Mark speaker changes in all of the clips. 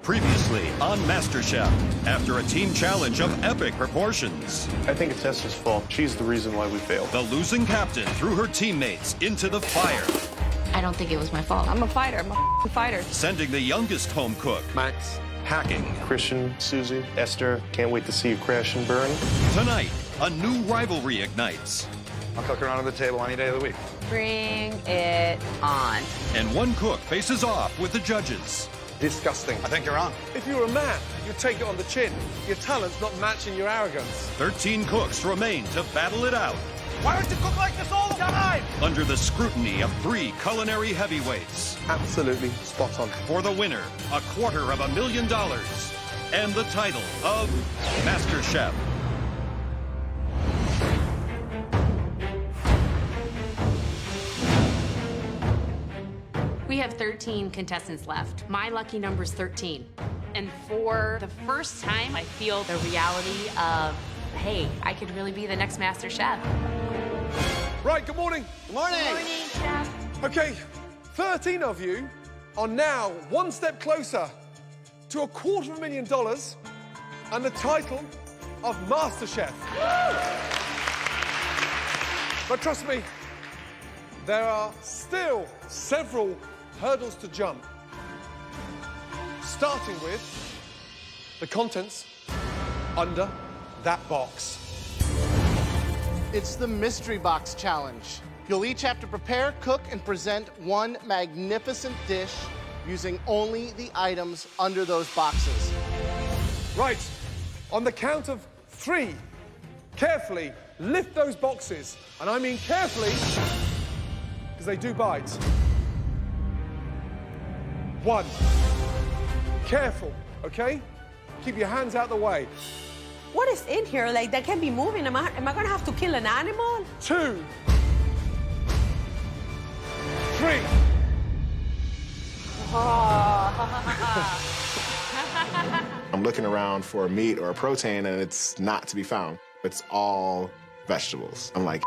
Speaker 1: Previously on MasterChef, after a team challenge of epic proportions,
Speaker 2: I think it's Esther's fault. She's the reason why we failed.
Speaker 1: the losing captain threw her teammates into the fire,
Speaker 3: I don't think it was my fault.
Speaker 4: I'm a fighter. I'm a fighter.
Speaker 1: sending the youngest home cook
Speaker 2: Max,
Speaker 1: packing.
Speaker 2: Christian, Susie, Esther, can't wait to see you crash and burn.
Speaker 1: Tonight, a new rivalry ignites,
Speaker 5: I'll cook around on the table any day of the week.
Speaker 4: Bring it on.
Speaker 1: and one cook faces off with the judges.
Speaker 5: Disgusting. I think you're on.
Speaker 6: If you were a man, you'd take it on the chin. Your talent's not matching your arrogance.
Speaker 1: 13 cooks remain to battle it out
Speaker 6: Why don't you cook like this all the time?
Speaker 1: under the scrutiny of 3 culinary heavyweights.
Speaker 2: Absolutely spot on.
Speaker 1: For the winner, $250,000 and the title of MasterChef.
Speaker 3: We have 13 contestants left. My lucky number's 13. And for the first time, I feel the reality of, hey, I could really be the next Master Chef.
Speaker 6: Right, good morning.
Speaker 5: Good morning.
Speaker 6: Okay, 13 of you are now one step closer to $250,000 and the title of MasterChef. But trust me, there are still several hurdles to jump. Starting with the contents under that box.
Speaker 7: It's the Mystery Box Challenge. You'll each have to prepare, cook, and present one magnificent dish using only the items under those boxes.
Speaker 6: Right, on the count of 3, carefully lift those boxes. And I mean carefully, because they do bite. 1, careful, okay? Keep your hands out the way.
Speaker 8: What is in here? Like, that can be moving. Am I gonna have to kill an animal?
Speaker 6: 2, 3.
Speaker 9: I'm looking around for a meat or a protein, and it's not to be found. It's all vegetables. I'm like,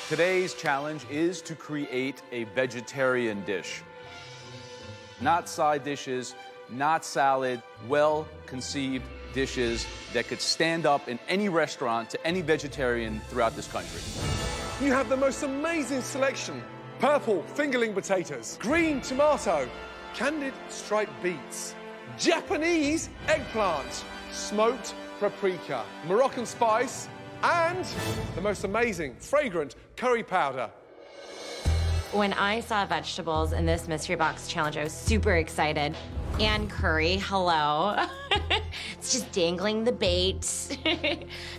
Speaker 10: Today's challenge is to create a vegetarian dish. Not side dishes, not salad, well-conceived dishes that could stand up in any restaurant to any vegetarian throughout this country.
Speaker 6: You have the most amazing selection. Purple fingerling potatoes, green tomato, candied striped beets, Japanese eggplant, smoked paprika, Moroccan spice, and the most amazing, fragrant curry powder.
Speaker 3: When I saw vegetables in this mystery box challenge, I was super excited. And curry, hello. It's just dangling the bait.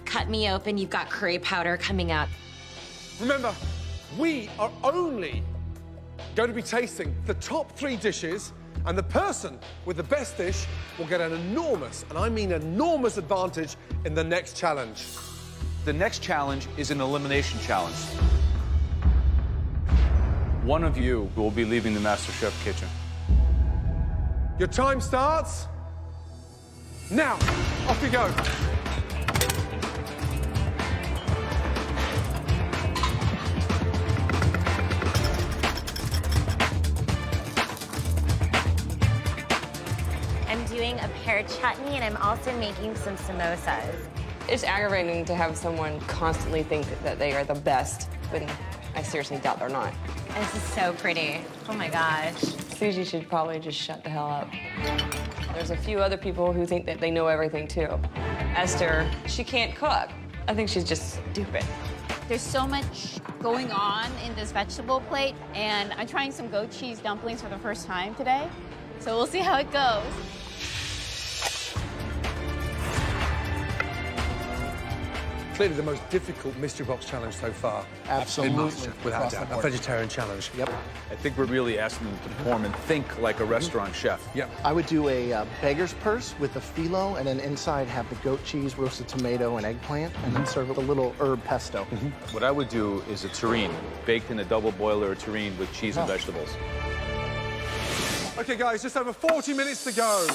Speaker 3: Cut me open, you've got curry powder coming out.
Speaker 6: Remember, we are only going to be tasting the top 3 dishes, and the person with the best dish will get an enormous, and I mean enormous, advantage in the next challenge.
Speaker 10: The next challenge is an elimination challenge. One of you will be leaving the MasterChef kitchen.
Speaker 6: Your time starts now. Off you go.
Speaker 11: I'm doing a pear chutney, and I'm also making some samosas.
Speaker 4: It's aggravating to have someone constantly think that they are the best, when I seriously doubt they're not.
Speaker 11: This is so pretty. Oh my gosh.
Speaker 4: Susie should probably just shut the hell up. There's a few other people who think that they know everything too. Esther, she can't cook. I think she's just stupid.
Speaker 12: There's so much going on in this vegetable plate, and I'm trying some goat cheese dumplings for the first time today. So we'll see how it goes.
Speaker 6: Clearly the most difficult mystery box challenge so far.
Speaker 7: Absolutely.
Speaker 6: Without
Speaker 7: Across the
Speaker 6: doubt, a
Speaker 7: board.
Speaker 6: vegetarian challenge.
Speaker 7: Yep.
Speaker 10: I think we're really asking them to perform and think like a restaurant chef.
Speaker 6: Yep.
Speaker 7: I would do a beggar's purse with a phyllo, and then inside have the goat cheese, roasted tomato, and eggplant, and then serve it with a little herb pesto.
Speaker 10: What I would do is a terrine, baked in a double boiler terrine with cheese and vegetables.
Speaker 6: Okay, guys, just over 40 minutes to go.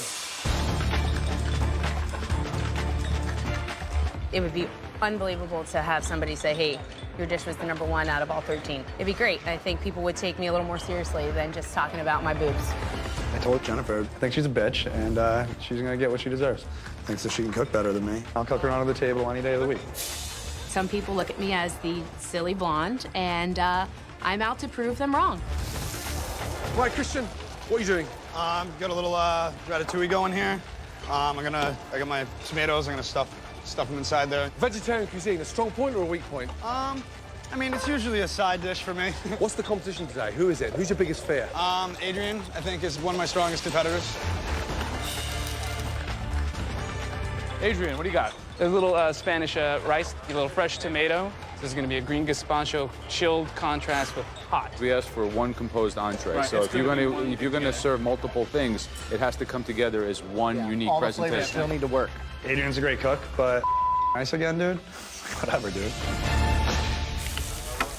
Speaker 4: It would be unbelievable to have somebody say, hey, your dish was the #1 out of all 13. It'd be great. I think people would take me a little more seriously than just talking about my boobs.
Speaker 5: I told Jennifer, I think she's a bitch, and she's gonna get what she deserves. Thinks that she can cook better than me. I'll cook her onto the table any day of the week.
Speaker 13: Some people look at me as the silly blonde, and I'm out to prove them wrong.
Speaker 6: Right, Christian, what are you doing?
Speaker 5: Got a little ratatouille going here. I got my tomatoes. I'm gonna stuff them inside there.
Speaker 6: Vegetarian cuisine, a strong point or a weak point?
Speaker 5: I mean, it's usually a side dish for me.
Speaker 6: What's the competition today? Who is it? Who's your biggest fear?
Speaker 5: Adrian, I think, is one of my strongest competitors.
Speaker 14: Adrian, what do you got? A little Spanish rice, a little fresh tomato. This is going to be a green gazpacho, chilled contrast with hot.
Speaker 10: We asked for one composed entree,
Speaker 14: Right,
Speaker 10: so if you're going to serve multiple things, it has to come together as one unique
Speaker 2: All the
Speaker 10: presentation.
Speaker 2: flavors still need to work.
Speaker 5: Adrian's a great cook, but nice again, dude. Whatever, dude.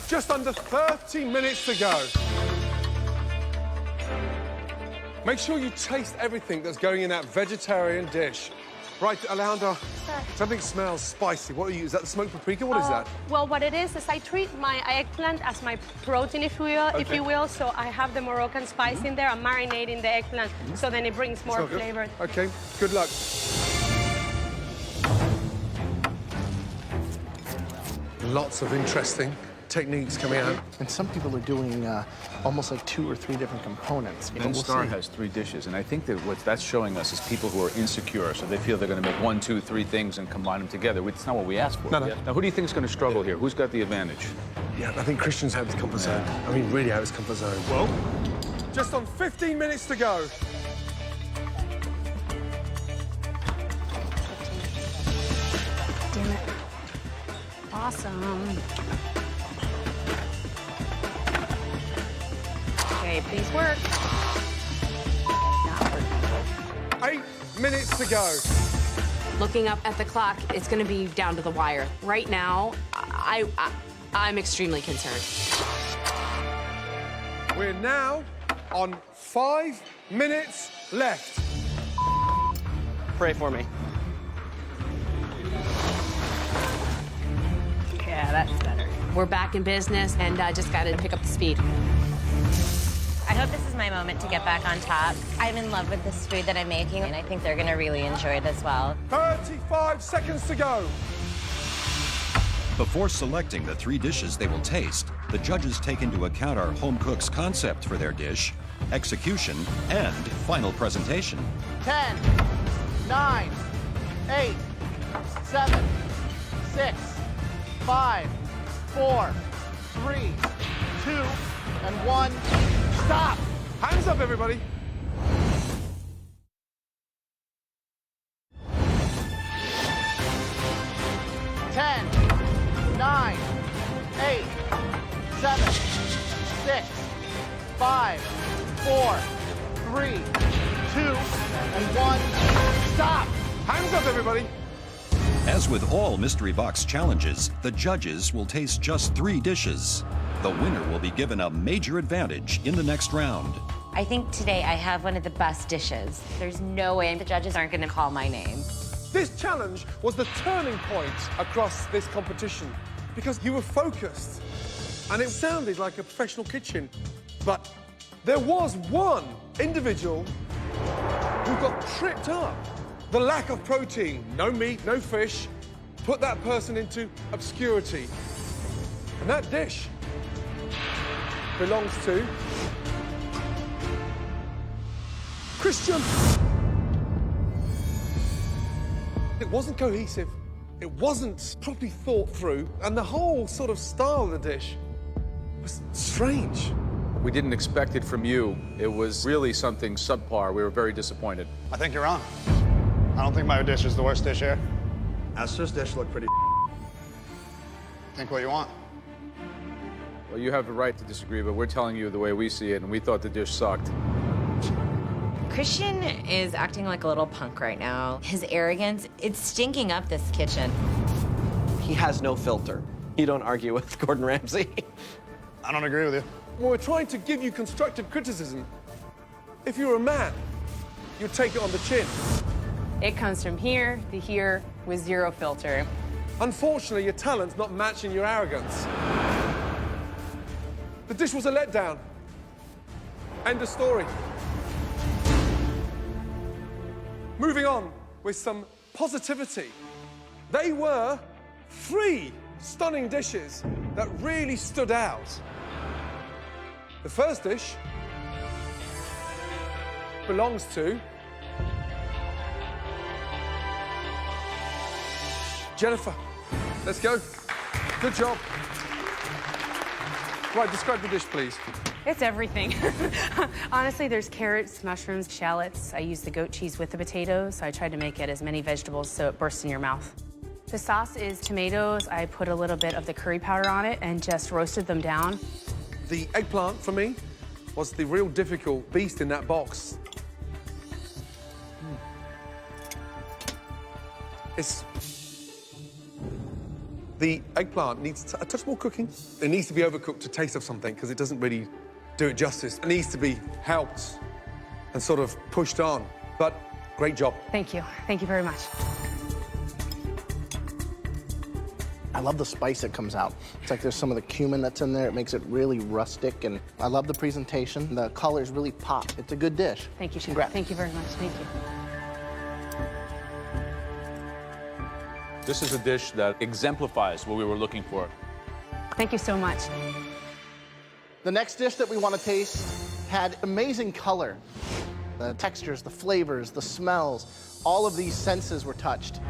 Speaker 6: Just under 30 minutes to go. Make sure you taste everything that's going in that vegetarian dish. Right, Alejandra, something smells spicy. What are you, is that the smoked paprika? What is that?
Speaker 8: Well, what it is I treat my eggplant as my protein, if you will. So I have the Moroccan spice in there. I'm marinating the eggplant, so then it brings more flavor.
Speaker 6: Okay, good luck. Lots of interesting techniques coming out.
Speaker 7: And some people are doing almost like 2 or 3 different components.
Speaker 10: Ben Starr has 3 dishes, and I think that what that's showing us is people who are insecure, so they feel they're going to make 1, 2, 3 things and combine them together. It's not what we asked for.
Speaker 6: No.
Speaker 10: Now, who do you think is going to struggle here? Who's got the advantage?
Speaker 6: Yeah, I think Christian's out of his comfort zone. I mean, really out of his comfort zone. Well, just on 15 minutes to go.
Speaker 13: Damn it. Awesome. Okay, please work. Not working.
Speaker 6: 8 minutes to go.
Speaker 13: Looking up at the clock, it's going to be down to the wire. Right now, I'm extremely concerned.
Speaker 6: We're now on 5 minutes left.
Speaker 2: Pray for me.
Speaker 13: Yeah, that's better. We're back in business, and just got to pick up the speed.
Speaker 11: I hope this is my moment to get back on top. I'm in love with this food that I'm making, and I think they're gonna really enjoy it as well.
Speaker 6: 35 seconds to go.
Speaker 1: Before selecting the 3 dishes they will taste, the judges take into account our home cook's concept for their dish, execution, and final presentation.
Speaker 7: 10, 9, 8, 7, 6, 5, 4, 3, 2, and 1. Stop!
Speaker 6: Hands up, everybody.
Speaker 7: Ten, 9, 8, 7, 6, 5, 4, 3, 2, and 1. Stop!
Speaker 6: Hands up, everybody.
Speaker 1: As with all mystery box challenges, the judges will taste just 3 dishes. The winner will be given a major advantage in the next round.
Speaker 3: I think today I have one of the best dishes. There's no way the judges aren't gonna call my name.
Speaker 6: This challenge was the turning point across this competition because you were focused and it sounded like a professional kitchen. But there was one individual who got tripped up. The lack of protein, no meat, no fish, put that person into obscurity. And that dish belongs to Christian. It wasn't cohesive, it wasn't properly thought through, and the whole sort of style of the dish was strange.
Speaker 10: We didn't expect it from you. It was really something subpar. We were very disappointed.
Speaker 5: I think you're wrong. I don't think my dish is the worst dish here. Esther's dish looked pretty. Think what you want.
Speaker 10: Well, you have the right to disagree, but we're telling you the way we see it, and we thought the dish sucked.
Speaker 3: Christian is acting like a little punk right now. His arrogance, it's stinking up this kitchen.
Speaker 2: He has no filter. You don't argue with Gordon Ramsay.
Speaker 5: I don't agree with you.
Speaker 6: Well, we're trying to give you constructive criticism. If you're a man, you'd take it on the chin.
Speaker 4: It comes from here to here with 0 filter.
Speaker 6: Unfortunately, your talent's not matching your arrogance. The dish was a letdown. End of story. moving on with some positivity. They were 3 stunning dishes that really stood out. The first dish belongs to Jennifer. Let's go. Good job. Right, describe the dish, please.
Speaker 13: It's everything. Honestly, there's carrots, mushrooms, shallots. I use the goat cheese with the potatoes, so I tried to make it as many vegetables so it bursts in your mouth. The sauce is tomatoes. I put a little bit of the curry powder on it and just roasted them down.
Speaker 6: The eggplant, for me, was the real difficult beast in that box. The eggplant needs a touch more cooking. It needs to be overcooked to taste of something because it doesn't really do it justice. It needs to be helped and sort of pushed on. But great job.
Speaker 13: Thank you. Thank you very much.
Speaker 7: I love the spice that comes out. It's like there's some of the cumin that's in there. It makes it really rustic, and I love the presentation. The colors really pop. It's a good dish.
Speaker 13: Thank you, Chef.
Speaker 7: Congrats.
Speaker 13: Thank you very much. Thank you.
Speaker 10: This is a dish that exemplifies what we were looking for.
Speaker 13: Thank you so much.
Speaker 7: The next dish that we want to taste had amazing color. The textures, the flavors, the smells, all of these senses were touched.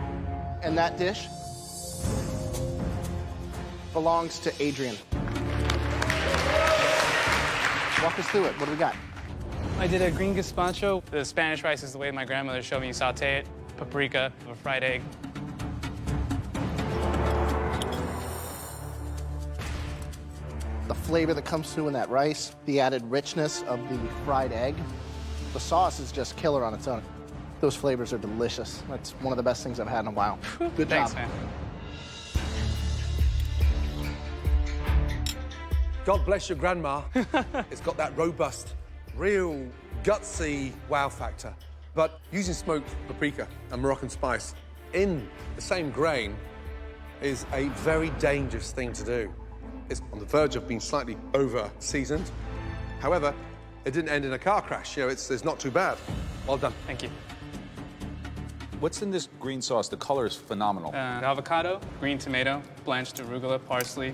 Speaker 7: And that dish belongs to Adrian. Walk us through it. What do we got?
Speaker 14: I did a green gazpacho. The Spanish rice is the way my grandmother showed me. You saute it, paprika, a fried egg.
Speaker 7: The flavor that comes through in that rice, the added richness of the fried egg. The sauce is just killer on its own. Those flavors are delicious. That's one of the best things I've had in a while. Good
Speaker 14: Thanks,
Speaker 7: job.
Speaker 14: man.
Speaker 6: God bless your grandma. It's got that robust, real gutsy wow factor. But using smoked paprika and Moroccan spice in the same grain is a very dangerous thing to do. It's on the verge of being slightly over-seasoned. However, it didn't end in a car crash. You know, it's not too bad. Well done.
Speaker 14: Thank you.
Speaker 10: What's in this green sauce? The color is phenomenal.
Speaker 14: Avocado, green tomato, blanched arugula, parsley.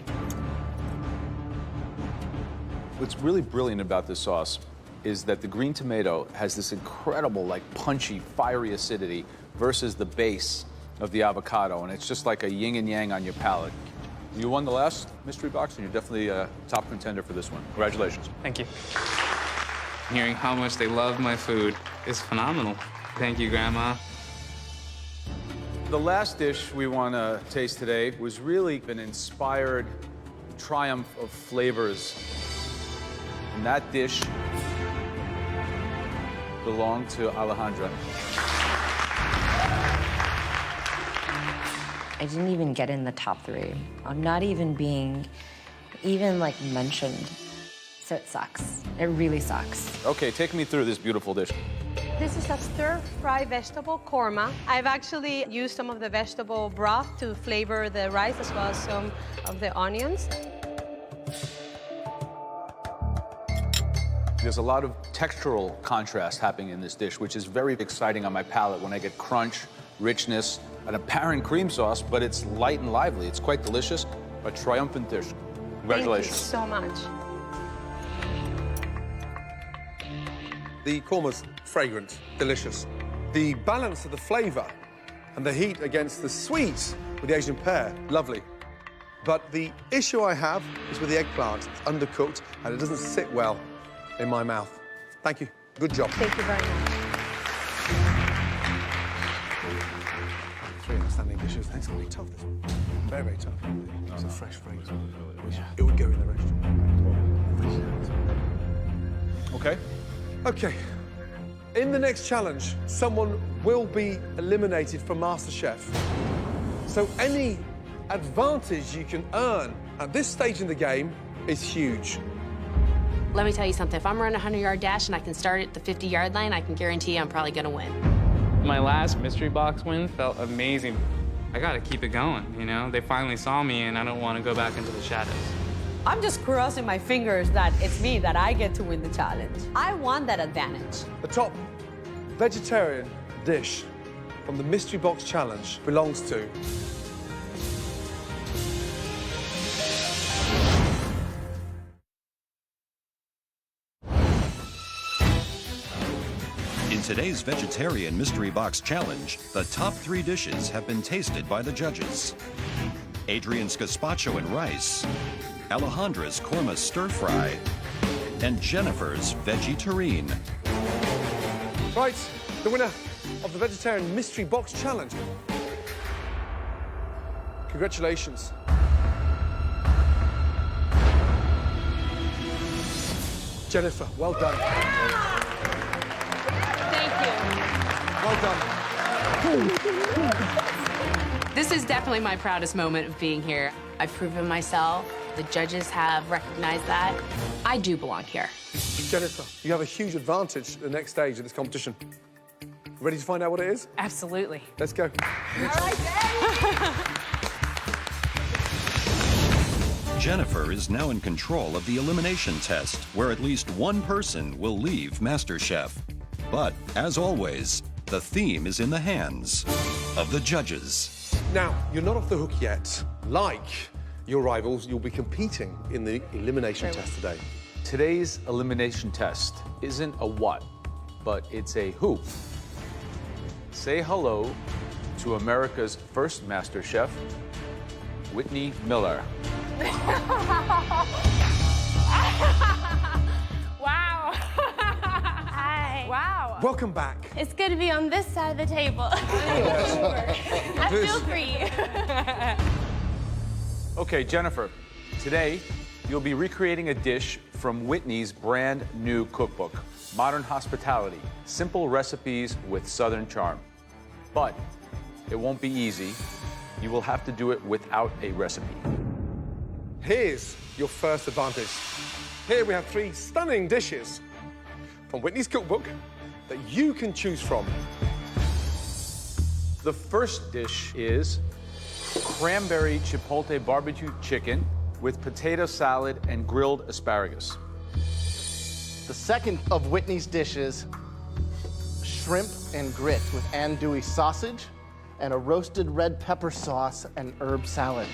Speaker 10: What's really brilliant about this sauce is that the green tomato has this incredible, like, punchy, fiery acidity versus the base of the avocado, and it's just like a yin and yang on your palate. You won the last mystery box, and you're definitely a top contender for this one. Congratulations.
Speaker 14: Thank you. Hearing how much they love my food is phenomenal. Thank you, Grandma.
Speaker 10: The last dish we want to taste today was really an inspired triumph of flavors. And that dish belonged to Alejandra.
Speaker 3: I didn't even get in the top 3. I'm not even being like mentioned. So it sucks. It really sucks.
Speaker 10: Okay, take me through this beautiful dish.
Speaker 8: This is a stir-fry vegetable korma. I've actually used some of the vegetable broth to flavor the rice as well as some of the onions.
Speaker 10: There's a lot of textural contrast happening in this dish, which is very exciting on my palate when I get crunch, richness, an apparent cream sauce, but it's light and lively. It's quite delicious. A triumphant dish. Congratulations.
Speaker 8: Thank you so much.
Speaker 6: The korma's fragrant, delicious. The balance of the flavor and the heat against the sweet with the Asian pear, lovely. But the issue I have is with the eggplant. It's undercooked and it doesn't sit well in my mouth. Thank you. Good job.
Speaker 8: Thank you very much.
Speaker 6: 3 outstanding dishes. It's going to be tough, this one. Very, very tough. It's a fresh fragrance. It would go in the restaurant.
Speaker 10: Okay.
Speaker 6: Okay. In the next challenge, someone will be eliminated from MasterChef. So any advantage you can earn at this stage in the game is huge.
Speaker 13: Let me tell you something. If I'm running a 100-yard dash and I can start at the 50-yard line, I can guarantee I'm probably going to win.
Speaker 14: My last mystery box win felt amazing. I gotta keep it going, you know? They finally saw me, and I don't want to go back into the shadows.
Speaker 15: I'm just crossing my fingers that it's me, that I get to win the challenge. I want that advantage.
Speaker 6: The top vegetarian dish from the Mystery Box Challenge belongs to?
Speaker 1: In today's Vegetarian Mystery Box Challenge, the top 3 dishes have been tasted by the judges. Adrian's gazpacho and rice, Alejandra's korma stir-fry, and Jennifer's veggie terrine.
Speaker 6: Right, the winner of the Vegetarian Mystery Box Challenge. Congratulations. Jennifer, well done.
Speaker 13: Thank you.
Speaker 6: Well done.
Speaker 13: This is definitely my proudest moment of being here. I've proven myself. The judges have recognized that. I do belong here.
Speaker 6: Jennifer, you have a huge advantage at the next stage of this competition. Ready to find out what it is?
Speaker 13: Absolutely.
Speaker 6: Let's go.
Speaker 13: All right,
Speaker 1: Jennifer is now in control of the elimination test, where at least one person will leave MasterChef. But, as always, the theme is in the hands of the judges.
Speaker 6: Now, you're not off the hook yet. Like your rivals, you'll be competing in the elimination test today.
Speaker 10: Today's elimination test isn't a what, but it's a who. Say hello to America's first MasterChef, Whitney Miller.
Speaker 12: Wow. Hi. Wow.
Speaker 6: Welcome back.
Speaker 12: It's good to be on this side of the table. I feel free.
Speaker 10: Okay, Jennifer, today you'll be recreating a dish from Whitney's brand new cookbook, Modern Hospitality, Simple Recipes with Southern Charm. But it won't be easy. You will have to do it without a recipe.
Speaker 6: Here's your first advantage. Here we have 3 stunning dishes from Whitney's cookbook that you can choose from.
Speaker 10: The first dish is cranberry chipotle barbecue chicken with potato salad and grilled asparagus.
Speaker 7: The second of Whitney's dishes, shrimp and grits with andouille sausage and a roasted red pepper sauce and herb salad.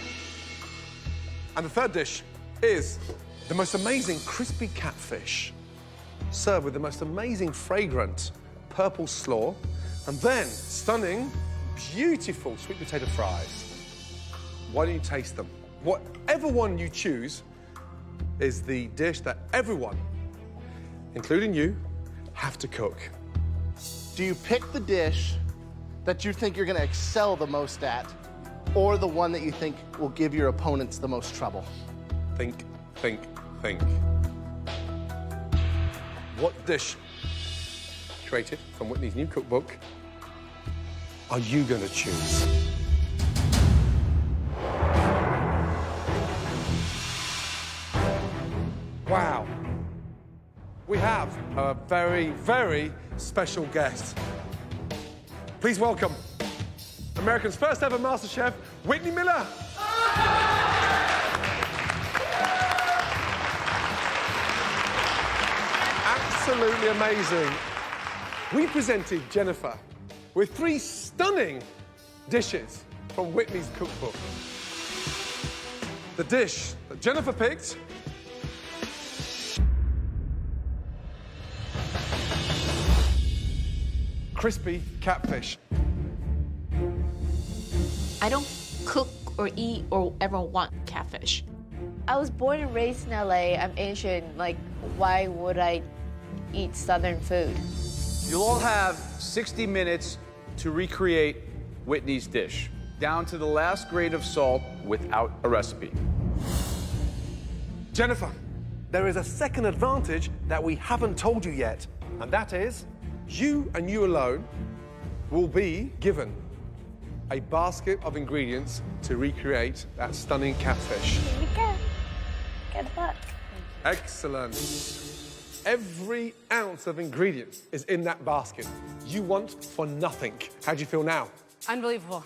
Speaker 6: And the third dish is the most amazing crispy catfish, served with the most amazing fragrant purple slaw, and then stunning, beautiful sweet potato fries. Why don't you taste them? Whatever one you choose is the dish that everyone, including you, have to cook.
Speaker 7: Do you pick the dish that you think you're going to excel the most at, or the one that you think will give your opponents the most trouble?
Speaker 6: Think, think, think. What dish created from Whitney's new cookbook are you going to choose? Wow. We have a very, very special guest. Please welcome America's first ever MasterChef, Whitney Miller. Absolutely amazing. We presented Jennifer with 3 stunning dishes from Whitney's cookbook. The dish that Jennifer picked crispy catfish.
Speaker 16: I don't cook or eat or ever want catfish.
Speaker 17: I was born and raised in LA. I'm Asian. Like, why would I eat Southern food?
Speaker 10: You'll all have 60 minutes to recreate Whitney's dish, down to the last grade of salt without a recipe.
Speaker 6: Jennifer, there is a second advantage that we haven't told you yet, and that is you and you alone will be given a basket of ingredients to recreate that stunning catfish.
Speaker 17: Here we go. Good luck.
Speaker 6: Excellent. Every ounce of ingredients is in that basket. You want for nothing. How do you feel now?
Speaker 13: Unbelievable.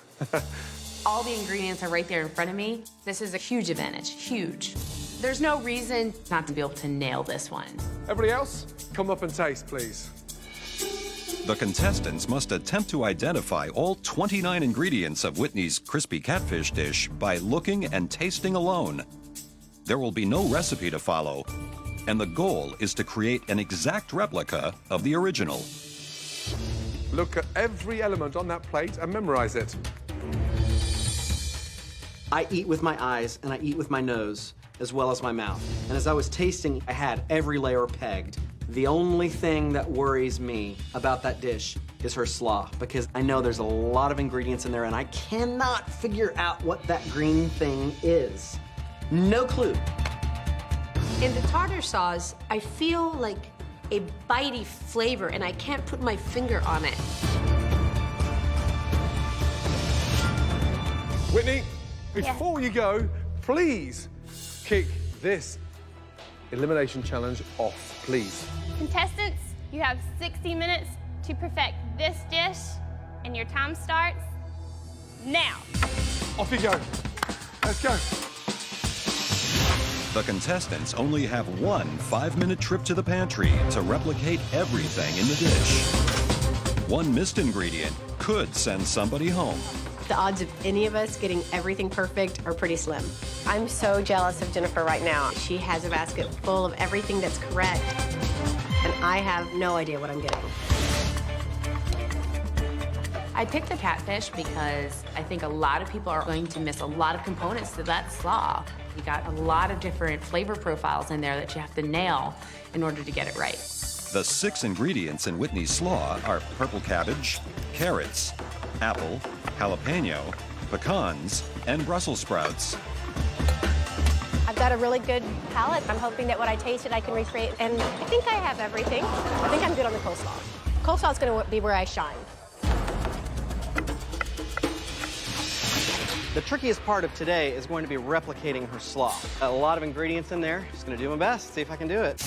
Speaker 13: All the ingredients are right there in front of me. This is a huge advantage, huge. There's no reason not to be able to nail this one.
Speaker 6: Everybody else, come up and taste, please.
Speaker 1: The contestants must attempt to identify all 29 ingredients of Whitney's crispy catfish dish by looking and tasting alone. There will be no recipe to follow, and the goal is to create an exact replica of the original.
Speaker 6: Look at every element on that plate and memorize it.
Speaker 2: I eat with my eyes and I eat with my nose as well as my mouth. And as I was tasting, I had every layer pegged. The only thing that worries me about that dish is her slaw, because I know there's a lot of ingredients in there and I cannot figure out what that green thing is. No clue.
Speaker 8: In the tartar sauce, I feel like a bitey flavor and I can't put my finger on it.
Speaker 6: Whitney, before you go, please kick this elimination challenge off, please.
Speaker 12: Contestants, you have 60 minutes to perfect this dish, and your time starts now.
Speaker 6: Off you go. Let's go.
Speaker 1: The contestants only have one 5-minute trip to the pantry to replicate everything in the dish. One missed ingredient could send somebody home.
Speaker 18: The odds of any of us getting everything perfect are pretty slim. I'm so jealous of Jennifer right now. She has a basket full of everything that's correct, and I have no idea what I'm getting.
Speaker 13: I picked the catfish because I think a lot of people are going to miss a lot of components to that slaw. You got a lot of different flavor profiles in there that you have to nail in order to get it right.
Speaker 1: The 6 ingredients in Whitney's slaw are purple cabbage, carrots, apple, jalapeno, pecans, and Brussels sprouts.
Speaker 18: I've got a really good palate. I'm hoping that what I tasted I can recreate, and I think I have everything. I think I'm good on the coleslaw. Coleslaw's gonna be where I shine.
Speaker 2: The trickiest part of today is going to be replicating her slaw. A lot of ingredients in there. Just gonna do my best, see if I can do it.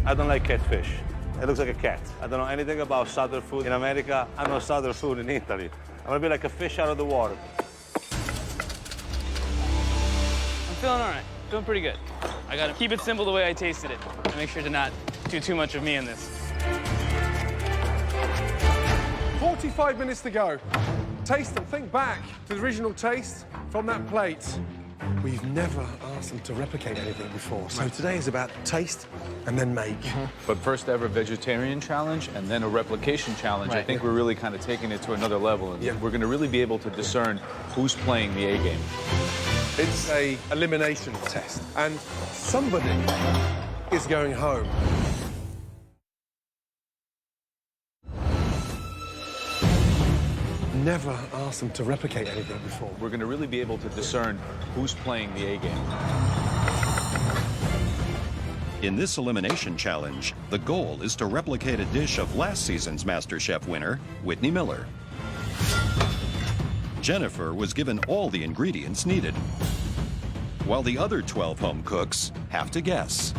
Speaker 19: I don't like catfish. It looks like a cat. I don't know anything about southern food in America. I know southern food in Italy. I'm gonna be like a fish out of the water.
Speaker 14: I'm feeling all right. Feeling pretty good. I gotta keep it simple the way I tasted it and make sure to not do too much of me in this.
Speaker 6: 45 minutes to go. Taste them. Think back to the original taste from that plate. We've never asked them to replicate anything before. So today is about taste and then make.
Speaker 10: But first ever vegetarian challenge and then a replication challenge. I think we're really kind of taking it to another level. And we're going to really be able to discern who's playing the A game.
Speaker 6: It's a elimination test, and somebody is going home. Never asked them to replicate anything before.
Speaker 10: We're going to really be able to discern who's playing the A game.
Speaker 1: In this elimination challenge, the goal is to replicate a dish of last season's MasterChef winner, Whitney Miller. Jennifer was given all the ingredients needed, while the other 12 home cooks have to guess.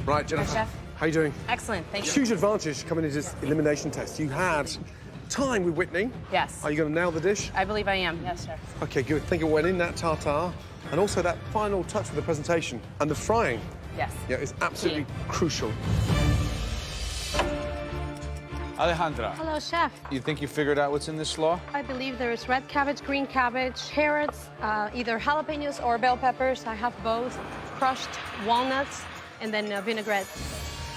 Speaker 6: Right, Jennifer.
Speaker 13: Hi, Chef.
Speaker 6: How you doing?
Speaker 13: Excellent, thank you.
Speaker 6: Huge advantage coming into this elimination test. You had time with Whitney.
Speaker 13: Yes.
Speaker 6: Are you going to nail the dish?
Speaker 13: I believe I am, yes, Chef.
Speaker 6: Okay, good. Think it went in that tartare, and also that final touch with the presentation and the frying.
Speaker 13: Yes.
Speaker 6: Yeah, it's absolutely crucial.
Speaker 10: Alejandra,
Speaker 8: Hello, chef.
Speaker 10: you think you figured out what's in this slaw?
Speaker 8: I believe there is red cabbage, green cabbage, carrots, either jalapenos or bell peppers. I have both, crushed walnuts, and then vinaigrette.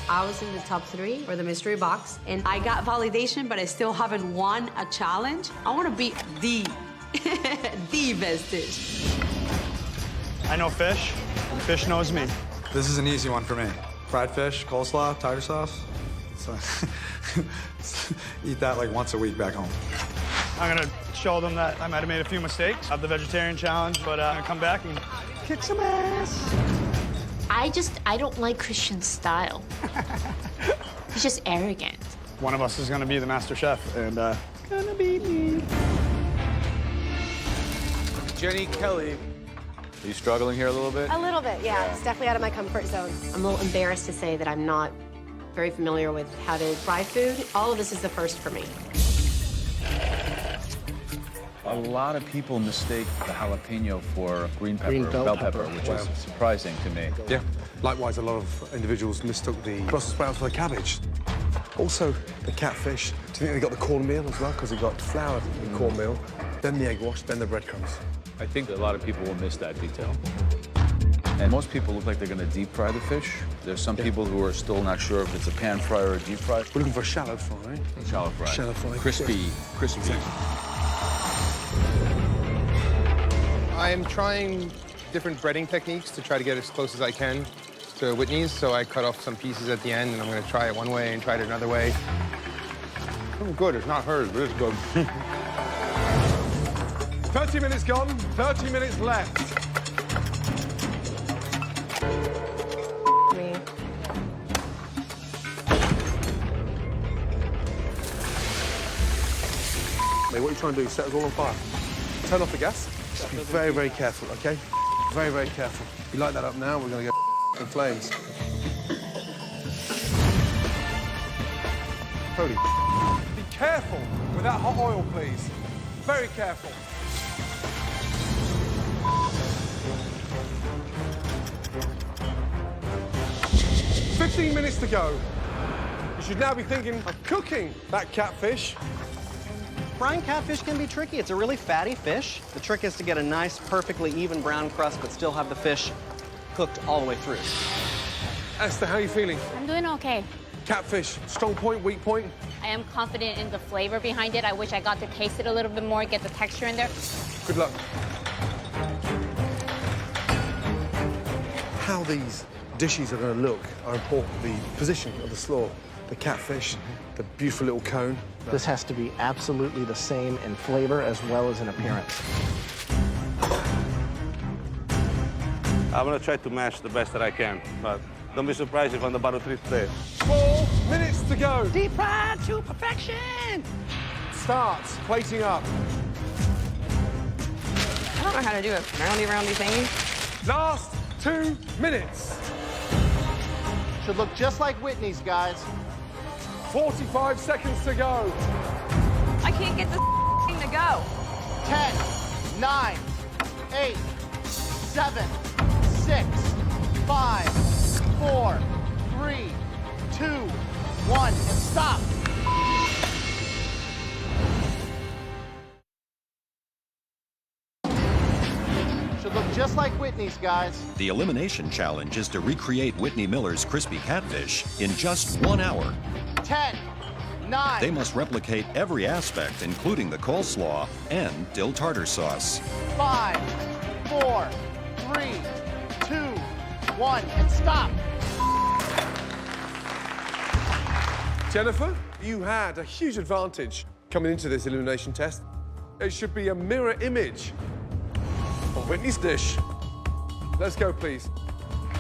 Speaker 15: I was in the top 3 for the mystery box, and I got validation, but I still haven't won a challenge. I want to be the best dish.
Speaker 5: I know fish, and fish knows me.
Speaker 20: This is an easy one for me. Fried fish, coleslaw, tartar sauce. So eat that like once a week back home.
Speaker 5: I'm gonna show them that I might have made a few mistakes of the vegetarian challenge, but I'm gonna come back and kick some ass.
Speaker 16: I don't like Christian's style. He's just arrogant.
Speaker 5: One of us is gonna be the master chef, and gonna be me.
Speaker 10: Jenny, Kelly, are you struggling here a little bit?
Speaker 18: A little bit, yeah. It's definitely out of my comfort zone. I'm a little embarrassed to say that I'm not very familiar with how to fry food. All of this is the first for me.
Speaker 10: A lot of people mistake the jalapeno for green pepper,
Speaker 7: Green bell pepper.
Speaker 10: which is surprising to me.
Speaker 6: Yeah. Likewise, a lot of individuals mistook the Brussels sprouts for the cabbage. Also, the catfish. Do you think they got the cornmeal as well? Because they got flour in cornmeal, then the egg wash, then the breadcrumbs.
Speaker 10: I think a lot of people will miss that detail. And most people look like they're going to deep fry the fish. There's some people who are still not sure if it's a pan fry or a deep fry.
Speaker 6: We're looking for a shallow fry.
Speaker 10: Shallow fry.
Speaker 6: Shallow fry.
Speaker 10: Crispy, crispy.
Speaker 21: I am trying different breading techniques to try to get as close as I can to Whitney's, so I cut off some pieces at the end, and I'm going to try it one way and try it another way. Oh, good. It's not hers, but it's good.
Speaker 6: 30 minutes gone, 30 minutes left.
Speaker 4: Me.
Speaker 6: Mate, what are you trying to do? Set us all on fire. Turn off the gas. Just be very, very careful, OK? Very, very careful. If you light that up now, we're going to get in flames. Holy. Be careful with that hot oil, please. Very careful. "15 minutes to go. You should now be thinking of cooking that catfish.
Speaker 2: Frying catfish can be tricky. It's a really fatty fish. The trick is to get a nice, perfectly even brown crust, but still have the fish cooked all the way through.
Speaker 6: Esther, how are you feeling?
Speaker 12: I'm doing okay.
Speaker 6: Catfish, strong point, weak point?
Speaker 12: I am confident in the flavor behind it. I wish I got to taste it a little bit more, get the texture in there.
Speaker 6: Good luck. How these dishes are going to look are important. The position of the slaw, the catfish, the beautiful little cone.
Speaker 7: This has to be absolutely the same in flavor as well as in appearance.
Speaker 19: I'm gonna try to match the best that I can, but don't be surprised if on the bottom 3 today.
Speaker 6: 4 minutes to go.
Speaker 7: Deep fried to perfection.
Speaker 6: Start plating up.
Speaker 4: I don't know how to do it. Roundy thingy.
Speaker 6: Last 2 minutes.
Speaker 7: Should look just like Whitney's, guys.
Speaker 6: 45 seconds to go.
Speaker 4: I can't get this thing to go.
Speaker 7: 10, 9, 8, 7, 6, 5, 4, 3, 2, 1, and stop. Should look just like Whitney's, guys.
Speaker 1: The elimination challenge is to recreate Whitney Miller's crispy catfish in just 1 hour.
Speaker 7: 10, 9.
Speaker 1: They must replicate every aspect, including the coleslaw and dill tartar sauce.
Speaker 7: 5, 4, 3, 2, 1, and stop.
Speaker 6: Jennifer, you had a huge advantage coming into this elimination test. It should be a mirror image of Whitney's dish. Let's go, please.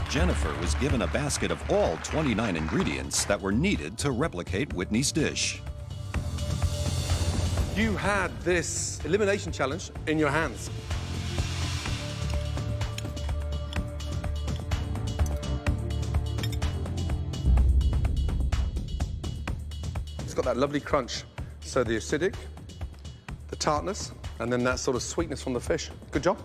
Speaker 1: Jennifer was given a basket of all 29 ingredients that were needed to replicate Whitney's dish.
Speaker 6: You had this elimination challenge in your hands. It's got that lovely crunch. So the acidic, the tartness, and then that sort of sweetness from the fish. Good job.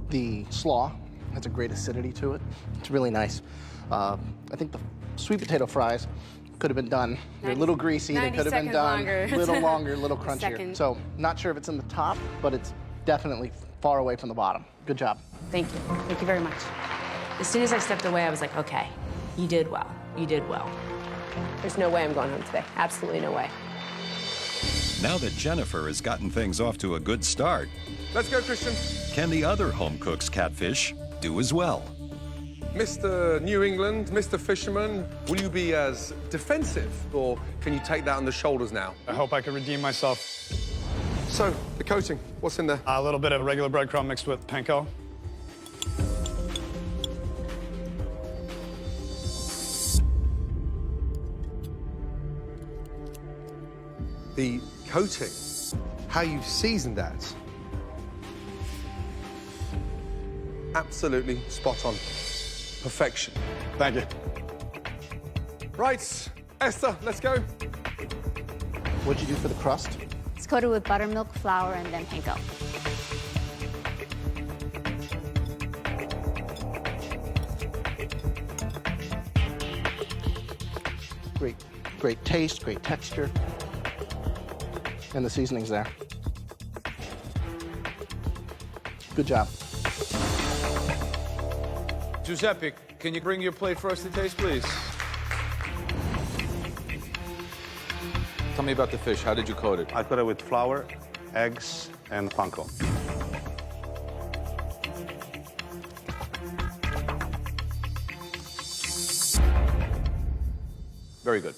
Speaker 7: The slaw has a great acidity to it. It's really nice. I think the sweet potato fries could have been done. They're a little greasy. They could have been done a little longer, a little crunchier.
Speaker 13: Second.
Speaker 7: So not sure if it's in the top, but it's definitely far away from the bottom. Good job.
Speaker 13: Thank you. Thank you very much. As soon as I stepped away, I was like, okay, you did well. You did well.
Speaker 4: There's no way I'm going home today. Absolutely no way.
Speaker 1: Now that Jennifer has gotten things off to a good start,
Speaker 6: Let's go, Christian.
Speaker 1: can the other home cook's catfish do as well?
Speaker 6: Mr. New England, Mr. Fisherman, will you be as defensive, or can you take that on the shoulders now?
Speaker 5: I hope I can redeem myself.
Speaker 6: So, the coating, what's in there?
Speaker 5: A little bit of regular breadcrumb mixed with panko.
Speaker 6: The coating how you seasoned that. Absolutely spot on. Perfection.
Speaker 7: Thank you.
Speaker 6: Right, Esther, let's go.
Speaker 7: What'd you do for the crust?
Speaker 12: It's coated with buttermilk, flour, and then panko.
Speaker 7: Great taste, great texture. And the seasoning's there. Good job.
Speaker 10: Giuseppe, can you bring your plate for us to taste, please? Tell me about the fish. How did you coat it?
Speaker 19: I coat it with flour, eggs, and panko.
Speaker 10: Very good.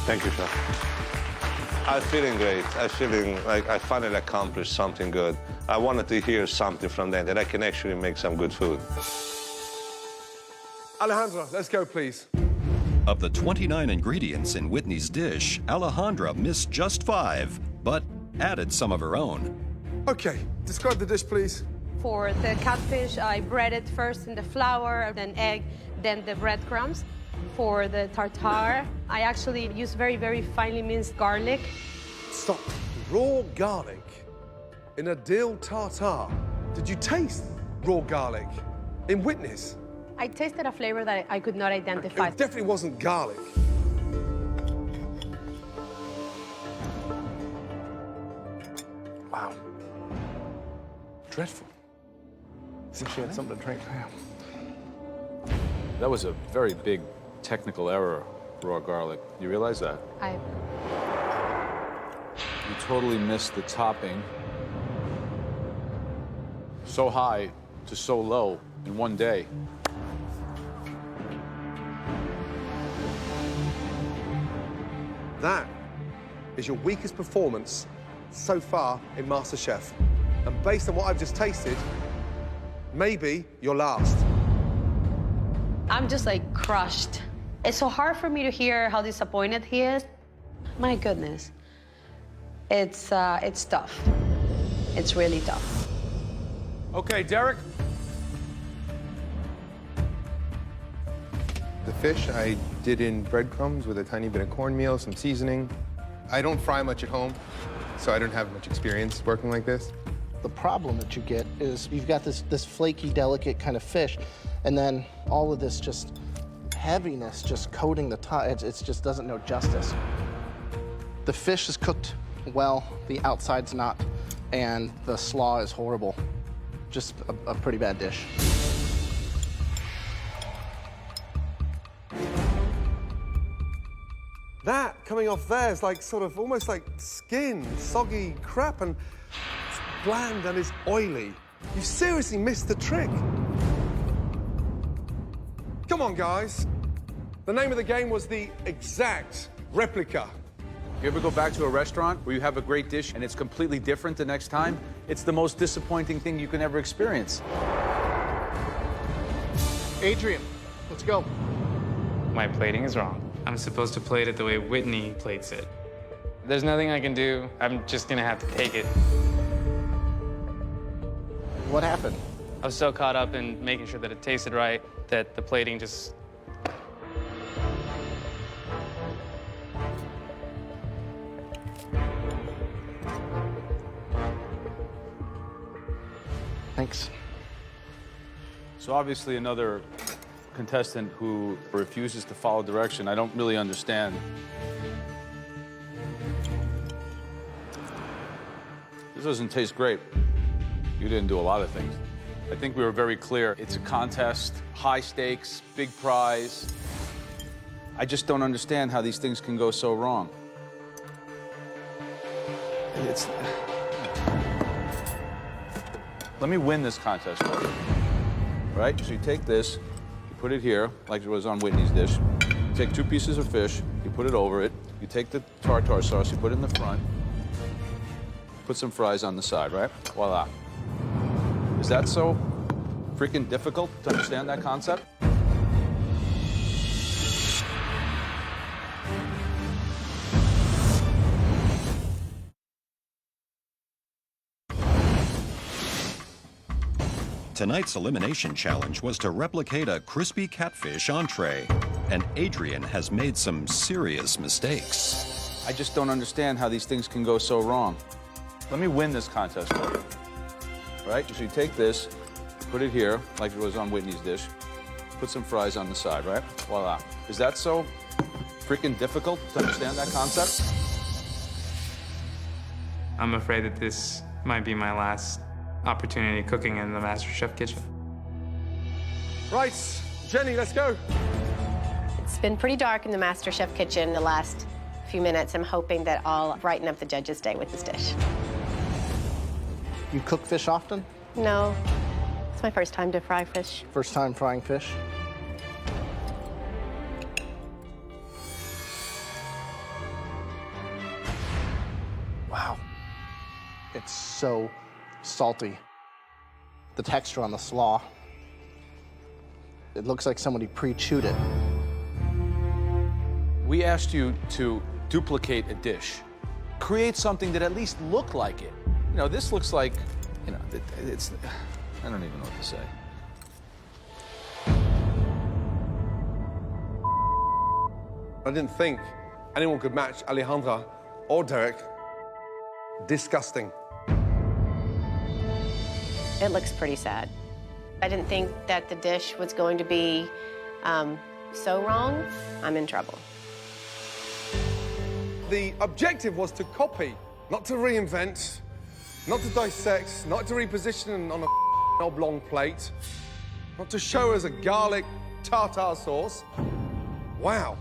Speaker 19: Thank you, chef. I'm feeling great. I'm feeling like I finally accomplished something good. I wanted to hear something from them, that I can actually make some good food.
Speaker 6: Alejandra, let's go, please.
Speaker 1: Of the 29 ingredients in Whitney's dish, Alejandra missed just 5, but added some of her own.
Speaker 6: Okay, describe the dish, please.
Speaker 8: For the catfish, I bread it first in the flour, then egg, then the breadcrumbs. For the tartare, I actually use very, very finely minced garlic.
Speaker 6: Stop. Raw garlic in a dill tartare. Did you taste raw garlic in Whitney's?
Speaker 8: I tasted a flavor that I could not identify.
Speaker 6: It definitely wasn't garlic.
Speaker 7: Wow.
Speaker 6: Dreadful.
Speaker 7: Think she had something to drink.
Speaker 10: That was a very big technical error, raw garlic. You realize that? You totally missed the topping. So high to so low in one day.
Speaker 6: That is your weakest performance so far in MasterChef. And based on what I've just tasted, maybe your last.
Speaker 8: I'm just like crushed. It's so hard for me to hear how disappointed he is. My goodness. It's tough. It's really tough.
Speaker 10: Okay, Derek.
Speaker 21: The fish I did in breadcrumbs with a tiny bit of cornmeal, some seasoning. I don't fry much at home, so I don't have much experience working like this.
Speaker 7: The problem that you get is you've got this flaky, delicate kind of fish, and then all of this just heaviness just coating the top. It just doesn't know justice. The fish is cooked well, the outside's not, and the slaw is horrible. Just a pretty bad dish.
Speaker 6: That coming off there is like sort of almost like skin, soggy crap, and it's bland and it's oily. You seriously missed the trick. Come on, guys. The name of the game was the exact replica.
Speaker 10: You ever go back to a restaurant where you have a great dish and it's completely different the next time? It's the most disappointing thing you can ever experience.
Speaker 7: Adrian, let's go.
Speaker 14: My plating is wrong. I'm supposed to plate it the way Whitney plates it. There's nothing I can do. I'm just gonna have to take it.
Speaker 7: What happened?
Speaker 14: I was so caught up in making sure that it tasted right that the plating just...
Speaker 7: Thanks.
Speaker 10: So obviously another contestant who refuses to follow direction. I don't really understand. This doesn't taste great. You didn't do a lot of things. I think we were very clear. It's a contest, high stakes, big prize. I just don't understand how these things can go so wrong. Let me win this contest, right? So you take this, you put it here, like it was on Whitney's dish. You take 2 pieces of fish, you put it over it. You take the tartare sauce, you put it in the front. Put some fries on the side, right? Voila. Is that so freaking difficult to understand that concept?
Speaker 1: Tonight's elimination challenge was to replicate a crispy catfish entree, and Adrian has made some serious mistakes.
Speaker 10: I just don't understand how these things can go so wrong. Let me win this contest for you. Right? So you take this, put it here, like it was on Whitney's dish, put some fries on the side, right? Voila. Is that so freaking difficult to understand that concept?
Speaker 14: I'm afraid that this might be my last opportunity cooking in the MasterChef kitchen.
Speaker 6: Right, Jenny, let's go.
Speaker 18: It's been pretty dark in the MasterChef kitchen the last few minutes. I'm hoping that I'll brighten up the judges' day with this dish.
Speaker 7: You cook fish often?
Speaker 18: No, it's my first time to fry fish.
Speaker 7: First time frying fish? Wow. It's so salty. The texture on the slaw. It looks like somebody pre-chewed it.
Speaker 10: We asked you to duplicate a dish. Create something that at least looked like it. You know, this looks like, you know, it's, I don't even know what to say.
Speaker 6: I didn't think anyone could match Alejandra or Derek. Disgusting.
Speaker 18: It looks pretty sad. I didn't think that the dish was going to be so wrong. I'm in trouble.
Speaker 6: The objective was to copy, not to reinvent, not to dissect, not to reposition on a oblong plate, not to show us a garlic tartar sauce. Wow.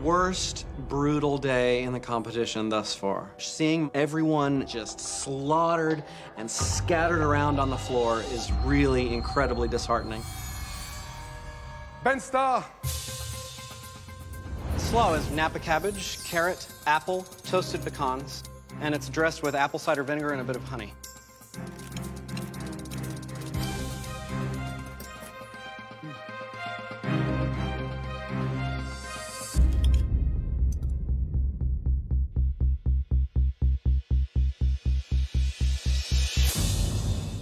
Speaker 2: Worst brutal day in the competition thus far. Seeing everyone just slaughtered and scattered around on the floor is really incredibly disheartening.
Speaker 6: Ben Starr.
Speaker 2: Slaw is Napa cabbage, carrot, apple, toasted pecans, and it's dressed with apple cider vinegar and a bit of honey.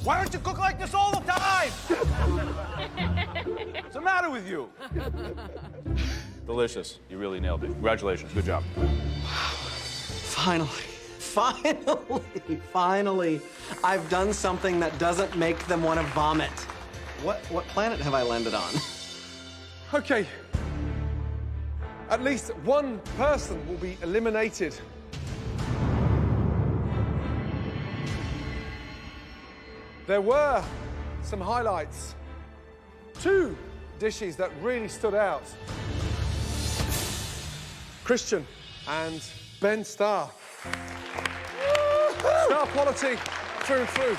Speaker 10: Why don't you cook like this all the time? What's the matter with you? Delicious. You really nailed it. Congratulations. Good job.
Speaker 2: Finally, I've done something that doesn't make them want to vomit. What planet have I landed on?
Speaker 6: Okay. At least one person will be eliminated. There were some highlights. 2 dishes that really stood out. Christian and Ben Starr. Star quality through and through.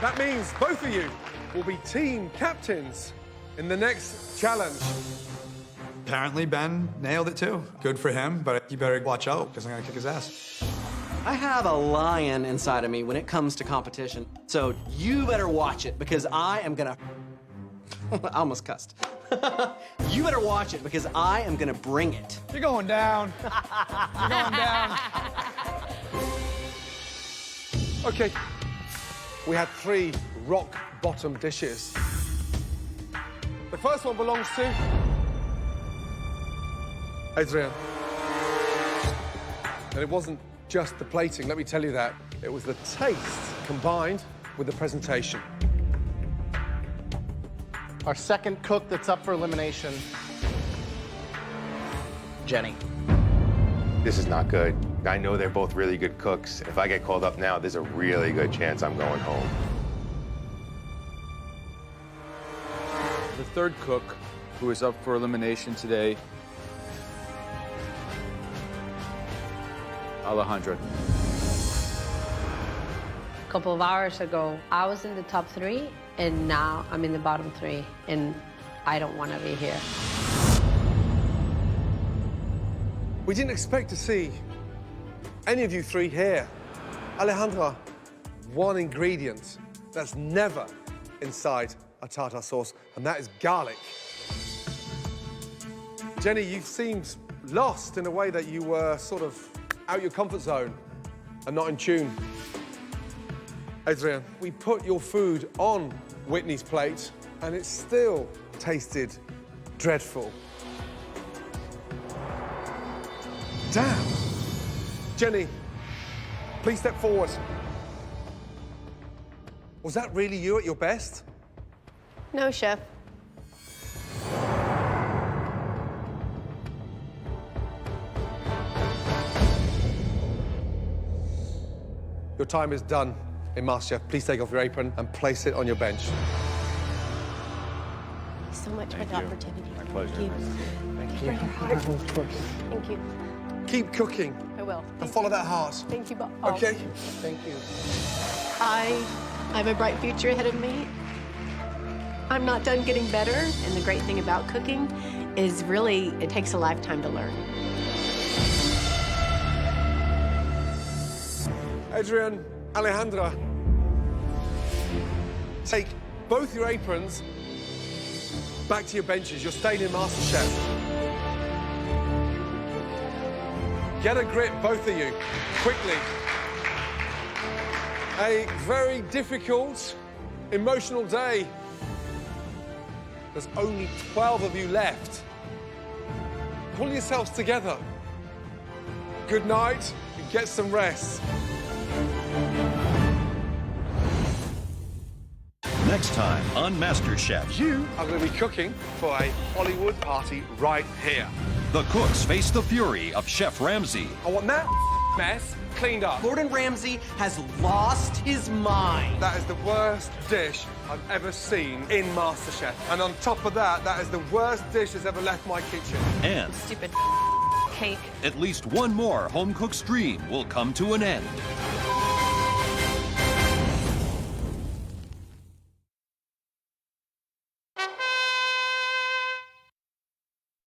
Speaker 6: That means both of you will be team captains in the next challenge.
Speaker 20: Apparently, Ben nailed it too. Good for him, but you better watch out, because I'm gonna kick his ass.
Speaker 2: I have a lion inside of me when it comes to competition, so you better watch it, because I am gonna... I almost cussed. You better watch it, because I am gonna bring it.
Speaker 6: You're going down. You're going down. Okay, we had 3 rock-bottom dishes. The first one belongs to Adrian. And it wasn't just the plating, let me tell you that. It was the taste combined with the presentation.
Speaker 7: Our second cook that's up for elimination, Jenny.
Speaker 9: This is not good. I know they're both really good cooks. If I get called up now, there's a really good chance I'm going home.
Speaker 10: The third cook who is up for elimination today, Alejandra.
Speaker 8: A couple of hours ago, I was in the top 3, and now I'm in the bottom 3, and I don't want to be here.
Speaker 6: We didn't expect to see any of you 3 here. Alejandra, one ingredient that's never inside a tartar sauce, and that is garlic. Jenny, you seemed lost in a way that you were sort of out your comfort zone and not in tune. Adrian, we put your food on Whitney's plate, and it still tasted dreadful. Damn. Jenny, please step forward. Was that really you at your best?
Speaker 18: No, chef.
Speaker 6: Your time is done in MasterChef. Please take off your apron and place it on your bench.
Speaker 18: Thanks so much for the opportunity.
Speaker 9: My pleasure.
Speaker 18: Thank you. Thank you.
Speaker 6: Keep cooking.
Speaker 18: I will.
Speaker 6: And follow that heart.
Speaker 18: Thank you, Bob.
Speaker 6: Okay?
Speaker 7: Thank you.
Speaker 18: I have a bright future ahead of me. I'm not done getting better, and the great thing about cooking is really it takes a lifetime to learn.
Speaker 6: Adrian, Alejandra, take both your aprons back to your benches. You're staying in MasterChef. Get a grip, both of you, quickly. A very difficult, emotional day. There's only 12 of you left. Pull yourselves together. Good night and get some rest.
Speaker 1: Next time on MasterChef.
Speaker 6: You are going to be cooking for a Hollywood party right here.
Speaker 1: The cooks face the fury of Chef Ramsay.
Speaker 6: I want that mess cleaned up.
Speaker 2: Gordon Ramsay has lost his mind.
Speaker 6: That is the worst dish I've ever seen in MasterChef. And on top of that, that is the worst dish that's ever left my kitchen.
Speaker 1: And
Speaker 13: Stupid cake.
Speaker 1: at least one more home-cooked dream will come to an end.